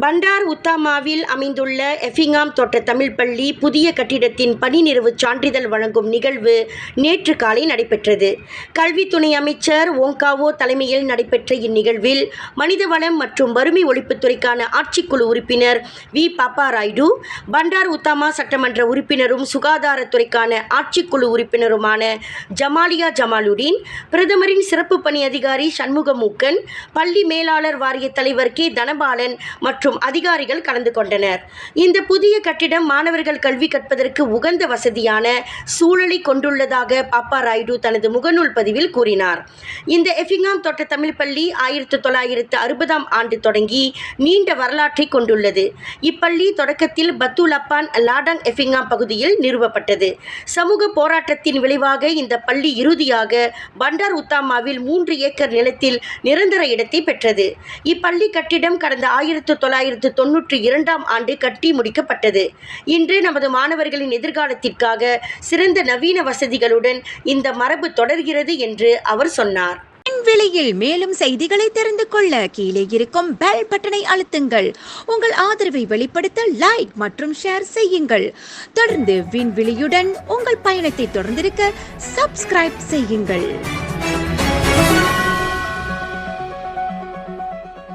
பண்டார் உத்தாமாவில் அமைந்துள்ள எஃபிங்காம் தோட்ட தமிழ் பள்ளி புதிய கட்டிடத்தின் பணி நிறைவு சான்றிதழ் வழங்கும் நிகழ்வு நேற்று காலை நடைபெற்றது. கல்வி துணை அமைச்சர் ஓங்காவோ தலைமையில் நடைபெற்ற இந்நிகழ்வில் மனிதவளம் மற்றும் வறுமை ஒழிப்புத்துறைக்கான ஆட்சிக்குழு உறுப்பினர் வி. பாப்பாராயுடு, பண்டார் உத்தாமா சட்டமன்ற உறுப்பினரும் சுகாதாரத்துறைக்கான ஆட்சிக்குழு உறுப்பினருமான ஜமாலியா ஜமாலுடீன், பிரதமரின் சிறப்பு பணி அதிகாரி சண்முகமூக்கன், பள்ளி மேலாளர் வாரிய தலைவர் கே. தனபாலன் மற்றும் அதிகாரிகள் கலந்து கொண்டனர். இந்த புதிய கட்டிடம் மாணவர்கள் கல்வி கற்பதற்கு உகந்த வசதியான சூழலை கொண்டுள்ளதாக பாப்பாராயுடு தனது முகநூல் பதிவில் கூறினார். இந்த எஃபிங்காம் தோட்ட தமிழ் பள்ளி 1960ஆம் ஆண்டு தொடங்கி நீண்ட வரலாற்றை கொண்டுள்ளது. இப்பள்ளி தொடக்கத்தில் பத்துலப்பான் லாடாங் எஃபிங்காம் பகுதியில் நிறுவப்பட்டது. சமூக போராட்டத்தின் விளைவாக இந்த பள்ளி இறுதியாக பண்டார் உத்தாமாவில் 3 ஏக்கர் நிலத்தில் நிரந்தர இடத்தை பெற்றது. இப்பள்ளி கட்டிடம் கடந்த 1992ஆம் ஆண்டு கட்டி முடிக்கப்பட்டது. இன்று நமது மாணவர்களின் எதிர்காலத்திற்காக சிறந்த நவீன வசதிகளுடன் இந்த மரபு தொடர்கிறது என்று அவர் சொன்னார். விண்வெளியில் மேலும் செய்திகளை தெரிந்து கொள்ள கீழே இருக்கும் பெல் பட்டனை அழுத்துங்கள். உங்கள் ஆதரவை வெளிப்படுத்த லைக் மற்றும் ஷேர் செய்யுங்கள். தொடர்ந்து விண்வெளியுடன் உங்கள் பயணத்தை தொடர்ந்திருக்க சப்ஸ்கிரைப் செய்யுங்கள்.